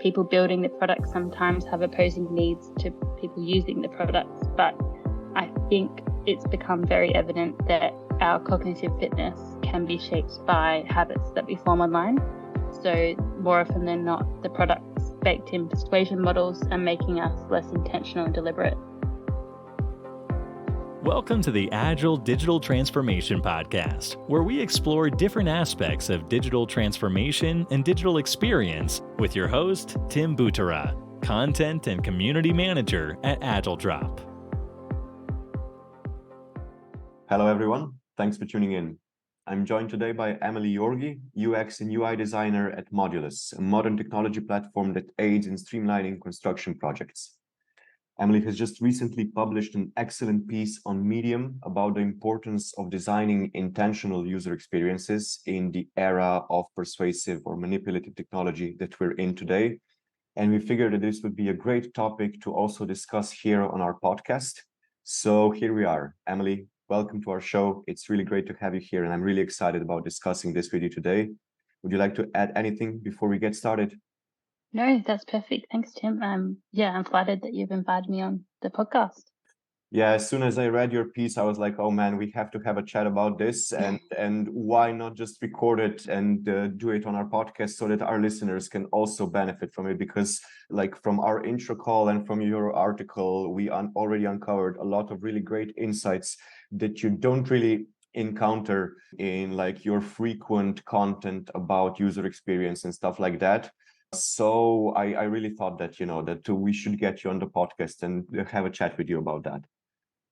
people building the product sometimes have opposing needs to people using the products. But I think it's become very evident that our cognitive fitness can be shaped by habits that we form online. So more often than not, the products baked in persuasion models are making us less intentional and deliberate. Welcome to the Agile Digital Transformation Podcast, where we explore different aspects of digital transformation and digital experience with your host, Tim Butera, Content and Community Manager at AgileDrop. Hello, everyone. Thanks for tuning in. I'm joined today by Emily Yorgey, UX and UI designer at Modulous, a modern technology platform that aids in streamlining construction projects. Emily has just recently published an excellent piece on Medium about the importance of designing intentional user experiences in the era of persuasive or manipulative technology that we're in today. And we figured that this would be a great topic to also discuss here on our podcast. So here we are. Emily, welcome to our show. It's really great to have you here, and I'm really excited about discussing this with you today. Would you like to add anything before we get started? No, that's perfect. Thanks, Tim. I'm flattered that you've invited me on the podcast. Yeah, as soon as I read your piece, I was like, oh man, we have to have a chat about this, and why not just record it and do it on our podcast so that our listeners can also benefit from it? Because like from our intro call and from your article, we already uncovered a lot of really great insights that you don't really encounter in like your frequent content about user experience and stuff like that. So I really thought that, that we should get you on the podcast and have a chat with you about that.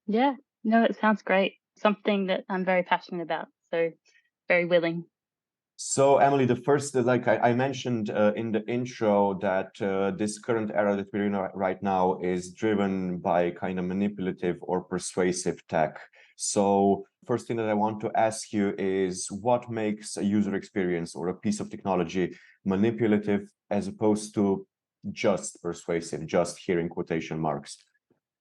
Yeah, no, it sounds great. Something that I'm very passionate about. So very willing. So Emily, the first, like I mentioned in the intro, that this current era that we're in right now is driven by kind of manipulative or persuasive tech. So first thing that I want to ask you is what makes a user experience or a piece of technology manipulative as opposed to just persuasive, just here in quotation marks?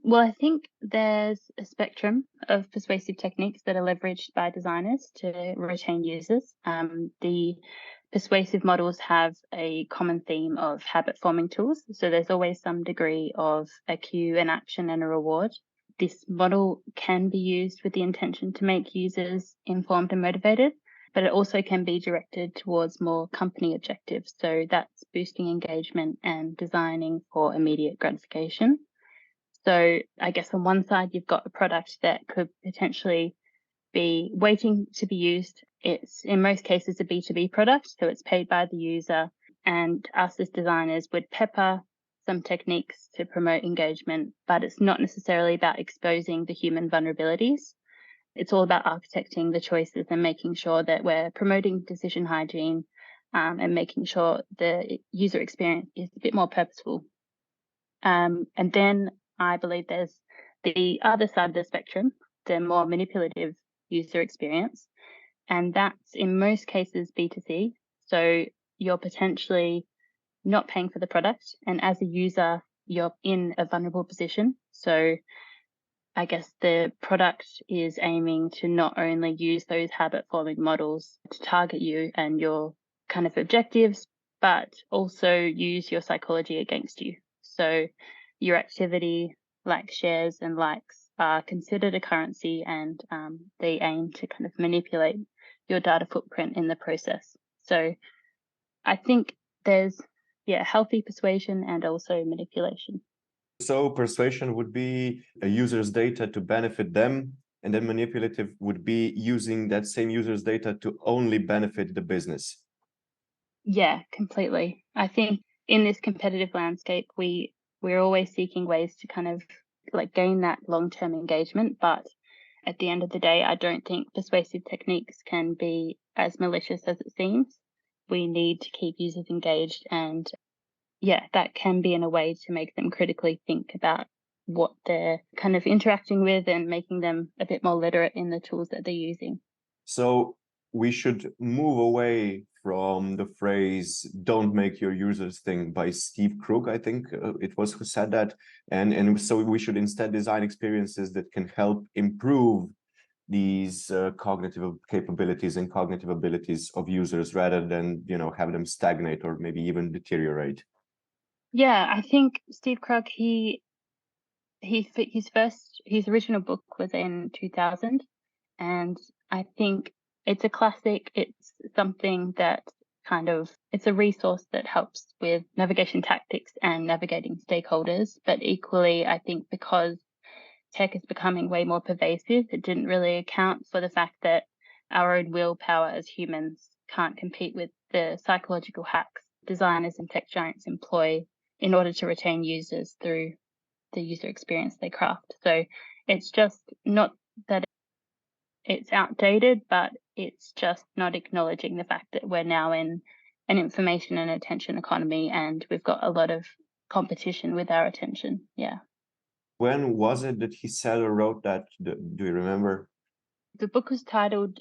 Well, I think there's a spectrum of persuasive techniques that are leveraged by designers to retain users. The persuasive models have a common theme of habit-forming tools. So there's always some degree of a cue, an action, and a reward. This model can be used with the intention to make users informed and motivated, but it also can be directed towards more company objectives. So that's boosting engagement and designing for immediate gratification. So I guess on one side, you've got a product that could potentially be waiting to be used. It's in most cases a B2B product, so it's paid by the user. And us as designers would pepper some techniques to promote engagement, but it's not necessarily about exposing the human vulnerabilities. It's all about architecting the choices and making sure that we're promoting decision hygiene and making sure the user experience is a bit more purposeful. And then I believe there's the other side of the spectrum, the more manipulative user experience. And that's in most cases B2C. So you're potentially not paying for the product. And as a user, you're in a vulnerable position. So I guess the product is aiming to not only use those habit-forming models to target you and your kind of objectives, but also use your psychology against you. So your activity, like shares and likes, are considered a currency, and they aim to kind of manipulate your data footprint in the process. So I think there's healthy persuasion and also manipulation. So persuasion would be a user's data to benefit them, and then manipulative would be using that same user's data to only benefit the business. Yeah, completely. I think in this competitive landscape, we're always seeking ways to kind of like gain that long-term engagement. But at the end of the day, I don't think persuasive techniques can be as malicious as it seems. We need to keep users engaged, and that can be in a way to make them critically think about what they're kind of interacting with and making them a bit more literate in the tools that they're using. So we should move away from the phrase "don't make your users think" by Steve Krug, I think it was who said that, and so we should instead design experiences that can help improve these cognitive capabilities and cognitive abilities of users rather than have them stagnate or maybe even deteriorate. Yeah, I think Steve Krug, his original book was in 2000, and I think it's a classic. It's something that it's a resource that helps with navigation tactics and navigating stakeholders. But equally, I think because tech is becoming way more pervasive, it didn't really account for the fact that our own willpower as humans can't compete with the psychological hacks designers and tech giants employ in order to retain users through the user experience they craft. So it's just not that it's outdated, but it's just not acknowledging the fact that we're now in an information and attention economy and we've got a lot of competition with our attention. Yeah. When was it that he said or wrote that? Do you remember? The book was titled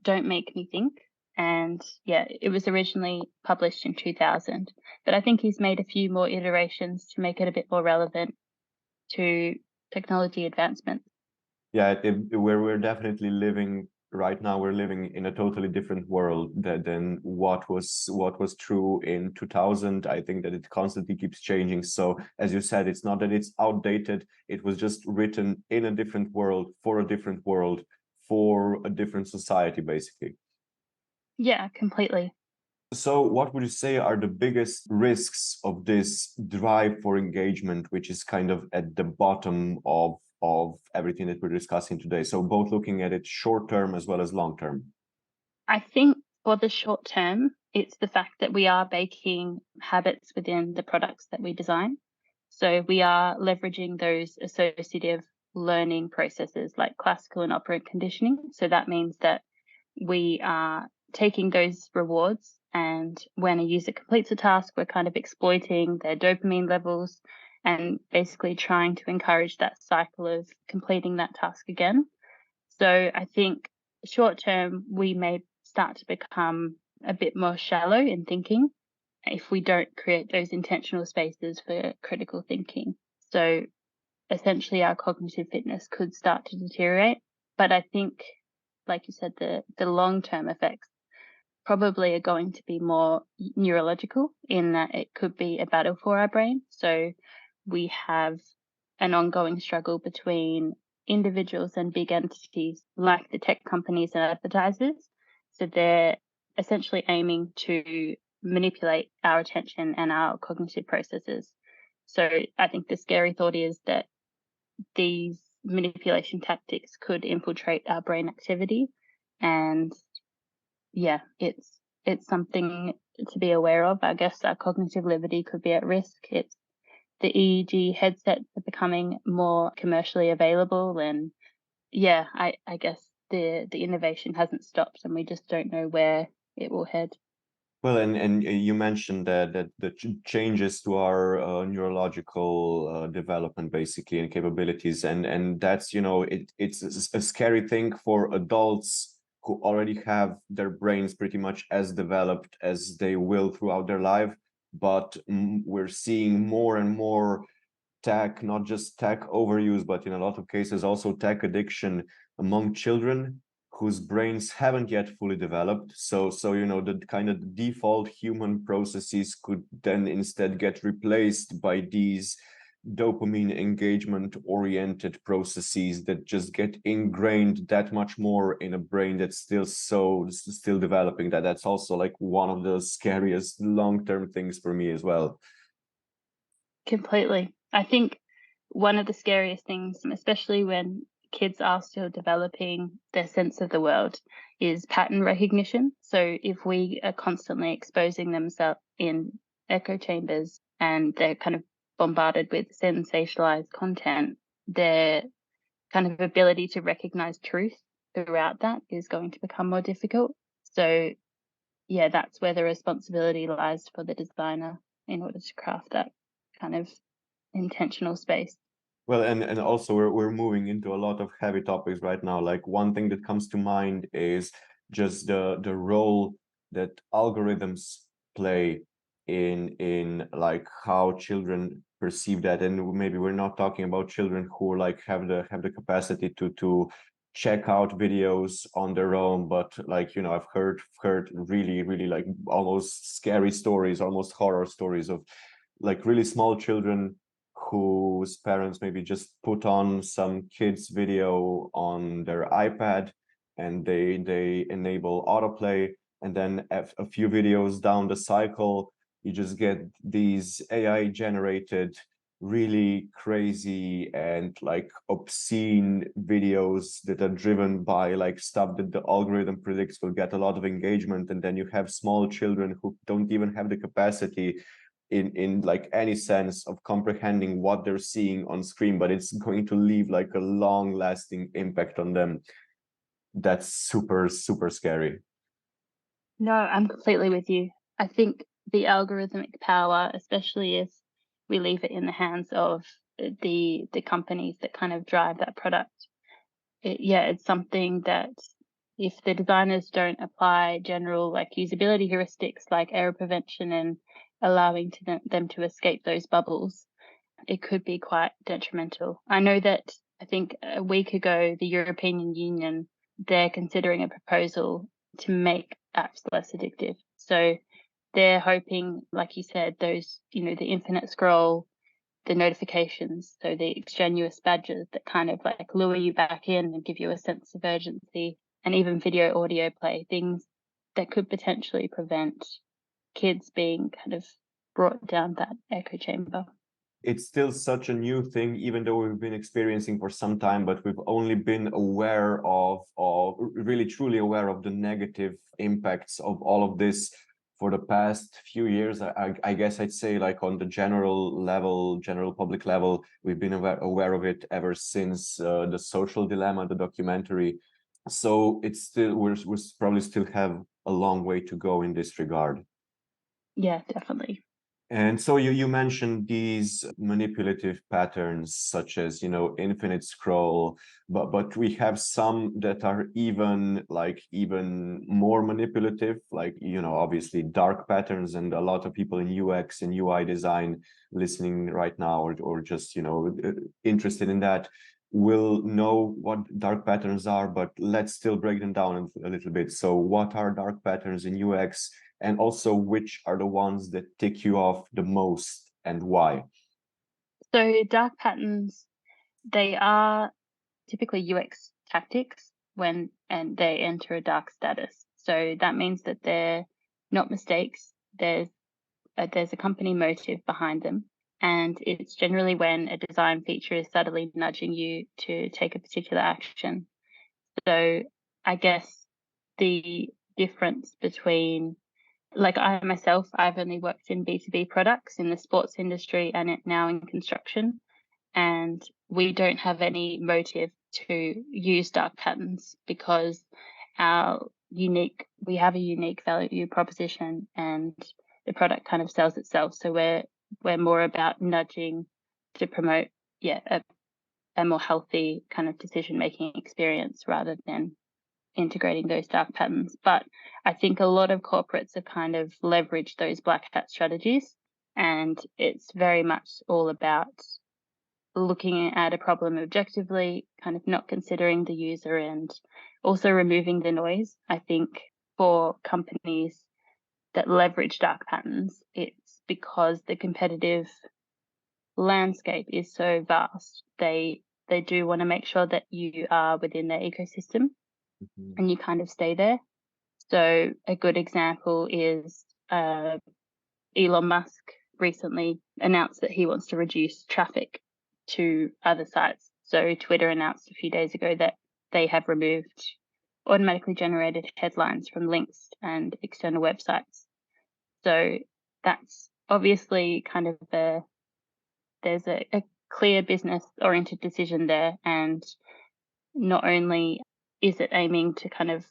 Don't Make Me Think. And yeah, it was originally published in 2000. But I think he's made a few more iterations to make it a bit more relevant to technology advancements. Yeah, we're definitely living right now. We're living in a totally different world than what was true in 2000. I think that it constantly keeps changing. So as you said, it's not that it's outdated. It was just written in a different world for a different world for a different society, basically. Yeah, completely. So what would you say are the biggest risks of this drive for engagement, which is kind of at the bottom of everything that we're discussing today? So both looking at it short term as well as long term. I think for the short term, it's the fact that we are baking habits within the products that we design. So we are leveraging those associative learning processes like classical and operant conditioning. So that means that we are taking those rewards, and when a user completes a task, we're kind of exploiting their dopamine levels and basically trying to encourage that cycle of completing that task again. So I think short term, we may start to become a bit more shallow in thinking if we don't create those intentional spaces for critical thinking. So essentially, our cognitive fitness could start to deteriorate. But I think, like you said, the long term effects probably are going to be more neurological in that it could be a battle for our brain. So we have an ongoing struggle between individuals and big entities like the tech companies and advertisers. So they're essentially aiming to manipulate our attention and our cognitive processes. So I think the scary thought is that these manipulation tactics could infiltrate our brain activity, and yeah, it's something to be aware of. I guess our cognitive liberty could be at risk. It's the EEG headsets are becoming more commercially available, and yeah, I guess the innovation hasn't stopped, and we just don't know where it will head. Well, and you mentioned that the changes to our neurological development basically and capabilities, and that's it's a scary thing for adults who already have their brains pretty much as developed as they will throughout their life, but we're seeing more and more tech, not just tech overuse, but in a lot of cases also tech addiction among children whose brains haven't yet fully developed. So the kind of default human processes could then instead get replaced by these dopamine engagement oriented processes that just get ingrained that much more in a brain that's still developing. That's also like one of the scariest long-term things for me as well. Completely. I think one of the scariest things, especially when kids are still developing their sense of the world, is pattern recognition. So if we are constantly exposing themselves in echo chambers and they're kind of bombarded with sensationalized content, their kind of ability to recognize truth throughout that is going to become more difficult. So yeah, that's where the responsibility lies for the designer in order to craft that kind of intentional space. Well, and also we're moving into a lot of heavy topics right now. Like one thing that comes to mind is just the role that algorithms play in like how children perceive that. And maybe we're not talking about children who like have the capacity to check out videos on their own, but like I've heard really like almost scary stories, almost horror stories of like really small children whose parents maybe just put on some kids video on their iPad, and they enable autoplay, and then a few videos down the cycle, you just get these AI generated really crazy and like obscene videos that are driven by like stuff that the algorithm predicts will get a lot of engagement. And then you have small children who don't even have the capacity in like any sense of comprehending what they're seeing on screen, but it's going to leave like a long lasting impact on them. That's super scary. No, I'm completely with you. I think the algorithmic power, especially if we leave it in the hands of the companies that kind of drive that product, it's something that if the designers don't apply general like usability heuristics like error prevention and allowing them to escape those bubbles, it could be quite detrimental. I know that I think a week ago, the European Union, they're considering a proposal to make apps less addictive. So they're hoping, like you said, those, the infinite scroll, the notifications, so the extraneous badges that kind of like lure you back in and give you a sense of urgency, and even video audio play, things that could potentially prevent kids being kind of brought down that echo chamber. It's still such a new thing, even though we've been experiencing for some time, but we've only been aware of really truly aware of the negative impacts of all of this for the past few years. I guess I'd say like on the general level, general public level, we've been aware of it ever since The Social Dilemma, the documentary. So it's still, we're probably still have a long way to go in this regard. Yeah, definitely. And so you mentioned these manipulative patterns such as, infinite scroll, but we have some that are even more manipulative, like, obviously dark patterns. And a lot of people in UX and UI design listening right now, or just, interested in that, will know what dark patterns are, but let's still break them down a little bit. So what are dark patterns in UX? And also, which are the ones that tick you off the most and why? So dark patterns, they are typically UX tactics and they enter a dark status. So that means that they're not mistakes. There's a company motive behind them, and it's generally when a design feature is subtly nudging you to take a particular action. So I guess the difference between, like I myself, I've only worked in B2B products in the sports industry and now in construction. And we don't have any motive to use dark patterns because we have a unique value proposition and the product kind of sells itself. So we're more about nudging to promote, a more healthy kind of decision making experience rather than integrating those dark patterns. But I think a lot of corporates have kind of leveraged those black hat strategies, and it's very much all about looking at a problem objectively, kind of not considering the user and also removing the noise. I think for companies that leverage dark patterns, it's because the competitive landscape is so vast. They do want to make sure that you are within their ecosystem and you kind of stay there. So a good example is Elon Musk recently announced that he wants to reduce traffic to other sites. So Twitter announced a few days ago that they have removed automatically generated headlines from links and external websites. So that's obviously kind of there's a clear business oriented decision there. And not only is it aiming to kind of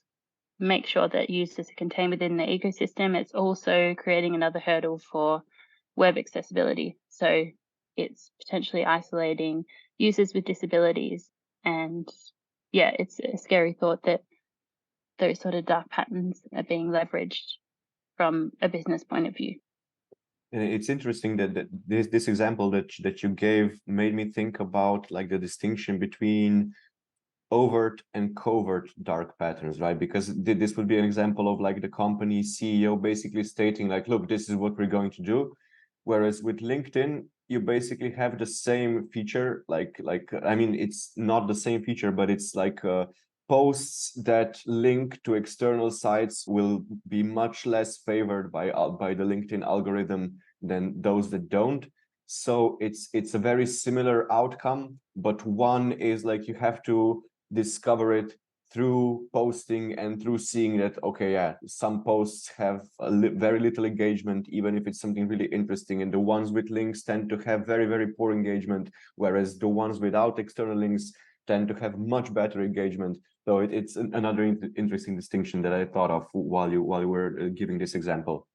make sure that users are contained within the ecosystem, it's also creating another hurdle for web accessibility. So it's potentially isolating users with disabilities. And it's a scary thought that those sort of dark patterns are being leveraged from a business point of view. And it's interesting that this example that you gave made me think about like the distinction between overt and covert dark patterns, right? Because this would be an example of like the company CEO basically stating like, look, this is what we're going to do. Whereas with LinkedIn, you basically have the same feature, I mean, it's not the same feature, but it's like posts that link to external sites will be much less favored by the LinkedIn algorithm than those that don't. So it's a very similar outcome, but one is like you have to discover it through posting and through seeing that, okay, yeah, some posts have very little engagement, even if it's something really interesting, and the ones with links tend to have very, very poor engagement, whereas the ones without external links tend to have much better engagement. So it's another interesting distinction that I thought of while you were giving this example.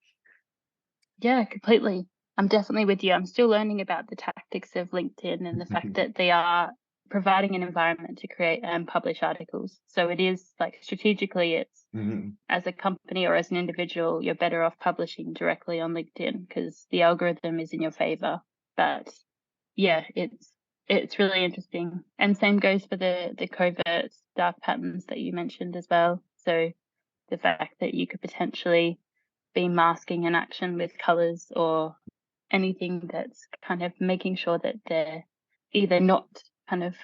Yeah, completely. I'm definitely with you. I'm still learning about the tactics of LinkedIn and the fact that they are providing an environment to create and publish articles. So it is like strategically, it's as a company or as an individual, you're better off publishing directly on LinkedIn because the algorithm is in your favor. But yeah, it's really interesting. And same goes for the covert dark patterns that you mentioned as well. So the fact that you could potentially be masking an action with colors or anything that's kind of making sure that they're either not kind of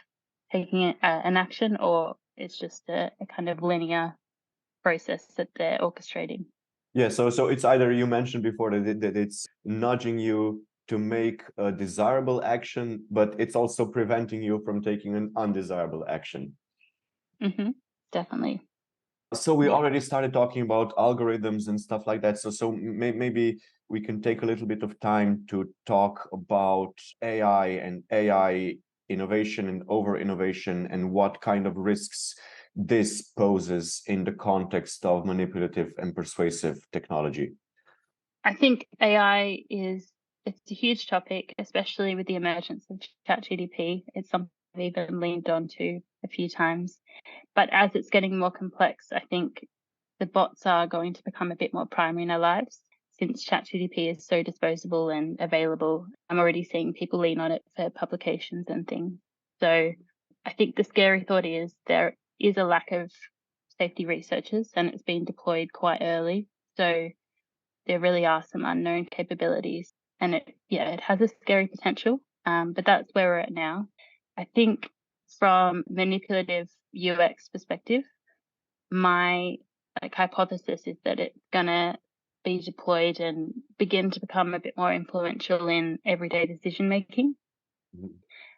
taking an action or it's just a kind of linear process that they're orchestrating. Yeah, so it's either, you mentioned before that it's nudging you to make a desirable action, but it's also preventing you from taking an undesirable action. Definitely. So we already started talking about algorithms and stuff like that. So maybe we can take a little bit of time to talk about AI and AI innovation and over innovation and what kind of risks this poses in the context of manipulative and persuasive technology. I think AI it's a huge topic, especially with the emergence of ChatGPT. It's something I've even leaned onto a few times. But as it's getting more complex, I think the bots are going to become a bit more primary in our lives since ChatGPT is so disposable and available. I'm already seeing people lean on it for publications and things. So I think the scary thought is there is a lack of safety researchers and it's been deployed quite early. So there really are some unknown capabilities and it has a scary potential. But that's where we're at now. I think from manipulative UX perspective, my hypothesis is that it's gonna be deployed and begin to become a bit more influential in everyday decision making. Mhm.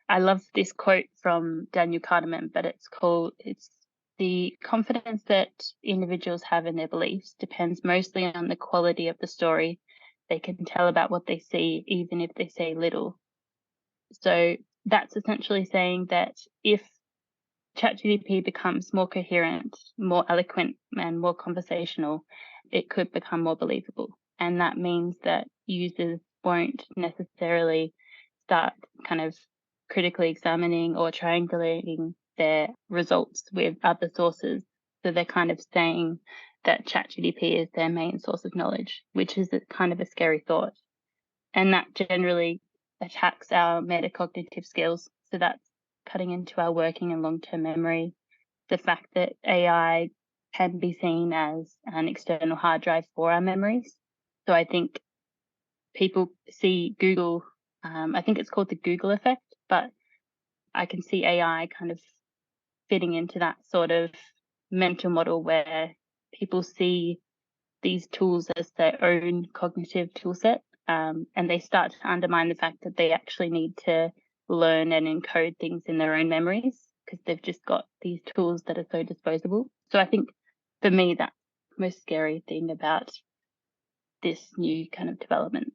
I love this quote from Daniel Kahneman, but it's the confidence that individuals have in their beliefs depends mostly on the quality of the story they can tell about what they see, even if they say little. So that's essentially saying that if ChatGPT becomes more coherent, more eloquent, and more conversational, it could become more believable. And that means that users won't necessarily start kind of critically examining or triangulating their results with other sources. So they're kind of saying that ChatGPT is their main source of knowledge, which is kind of a scary thought. And that generally attacks our metacognitive skills. So that's cutting into our working and long-term memory. The fact that AI can be seen as an external hard drive for our memories. So I think people see Google, I think it's called the Google effect, but I can see AI kind of fitting into that sort of mental model where people see these tools as their own cognitive tool set, and they start to undermine the fact that they actually need to learn and encode things in their own memories because they've just got these tools that are so disposable. So I think for me, that's the most scary thing about this new kind of development.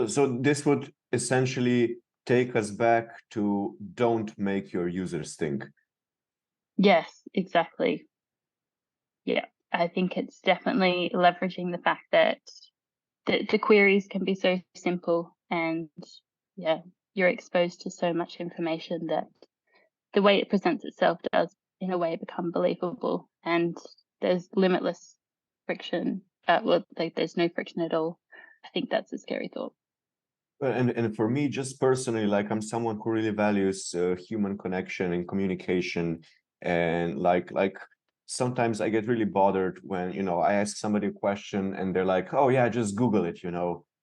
So this would essentially take us back to don't make your users think. Yes, exactly. Yeah, I think it's definitely leveraging the fact that the queries can be so simple and yeah, you're exposed to so much information that the way it presents itself does in a way become believable and there's limitless friction. Well, like there's no friction at all. I think that's a scary thought. And for me, just personally, like I'm someone who really values human connection and communication, and like sometimes I get really bothered when I ask somebody a question and they're like, "Oh yeah, just Google it,"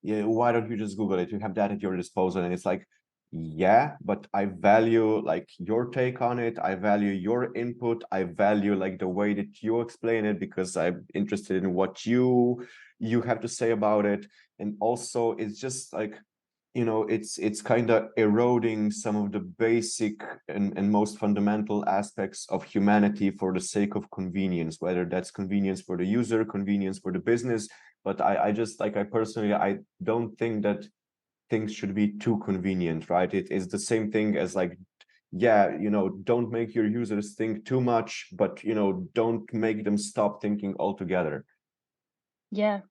yeah, why don't you just Google it? You have that at your disposal. And it's like, yeah, but I value like your take on it. I value your input. I value like the way that you explain it because I'm interested in what you have to say about it. And also it's just like, it's kind of eroding some of the basic and most fundamental aspects of humanity for the sake of convenience, whether that's convenience for the user, convenience for the business. But I just like, I personally, I don't think that things should be too convenient, right? It is the same thing as like, yeah, don't make your users think too much, but, don't make them stop thinking altogether. Yeah.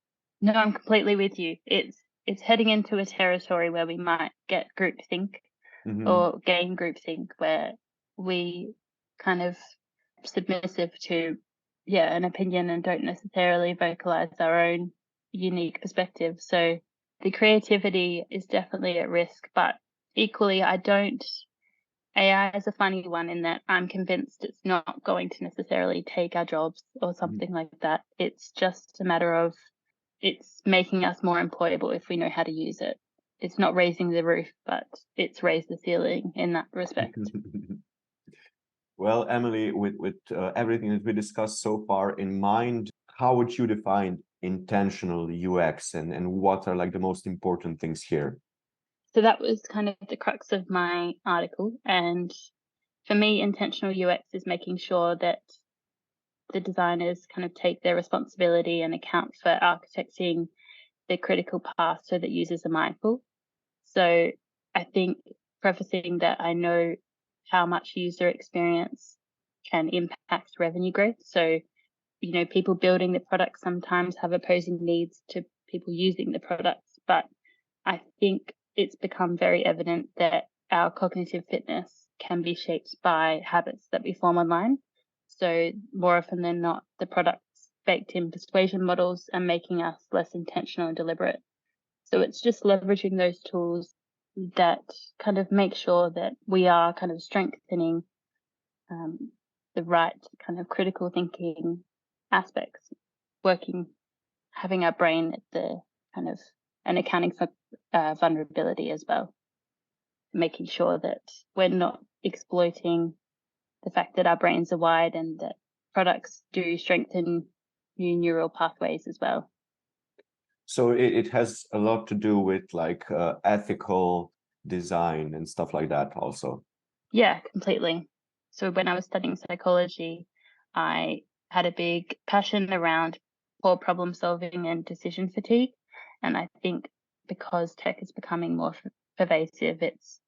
No, I'm completely with you. It's heading into a territory where we might get groupthink or gain groupthink, where we kind of submissive to an opinion and don't necessarily vocalize our own unique perspective. So the creativity is definitely at risk, but equally AI is a funny one in that I'm convinced it's not going to necessarily take our jobs or something like that. It's just a matter of it's making us more employable if we know how to use it. It's not raising the roof, but it's raised the ceiling in that respect. Well, Emily, with everything that we discussed so far in mind, how would you define intentional UX and what are like the most important things here? So that was kind of the crux of my article. And for me, intentional UX is making sure that the designers kind of take their responsibility and account for architecting the critical path so that users are mindful. So I think prefacing that I know how much user experience can impact revenue growth. So, people building the product sometimes have opposing needs to people using the products, but I think it's become very evident that our cognitive fitness can be shaped by habits that we form online. So more often than not, the products baked in persuasion models are making us less intentional and deliberate. So it's just leveraging those tools that kind of make sure that we are kind of strengthening the right kind of critical thinking aspects, having our brain at the kind of, and accounting for vulnerability as well, making sure that we're not exploiting the fact that our brains are wired and that products do strengthen new neural pathways as well. So it has a lot to do with like ethical design and stuff like that also. Yeah, completely. So when I was studying psychology, I had a big passion around poor problem solving and decision fatigue. And I think because tech is becoming more pervasive, it's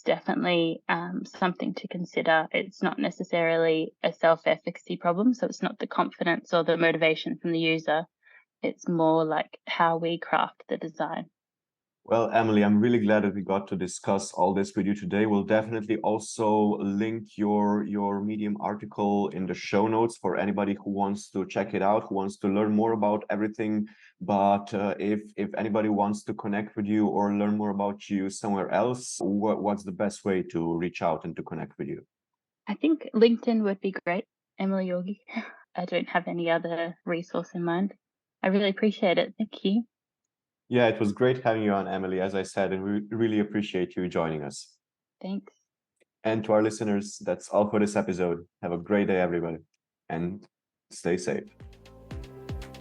definitely something to consider. It's not necessarily a self-efficacy problem. So it's not the confidence or the motivation from the user. It's more like how we craft the design. Well, Emily, I'm really glad that we got to discuss all this with you today. We'll definitely also link your Medium article in the show notes for anybody who wants to check it out, who wants to learn more about everything. But if anybody wants to connect with you or learn more about you somewhere else, what's the best way to reach out and to connect with you? I think LinkedIn would be great. Emily Yorgey. I don't have any other resource in mind. I really appreciate it. Thank you. Yeah, it was great having you on, Emily, as I said, and we really appreciate you joining us. Thanks. And to our listeners, that's all for this episode. Have a great day, everybody, and stay safe.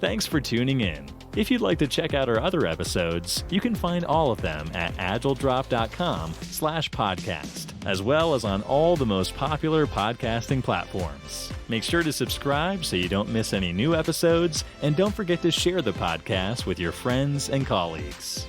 Thanks for tuning in. If you'd like to check out our other episodes, you can find all of them at agiledrop.com/podcast, as well as on all the most popular podcasting platforms. Make sure to subscribe so you don't miss any new episodes, and don't forget to share the podcast with your friends and colleagues.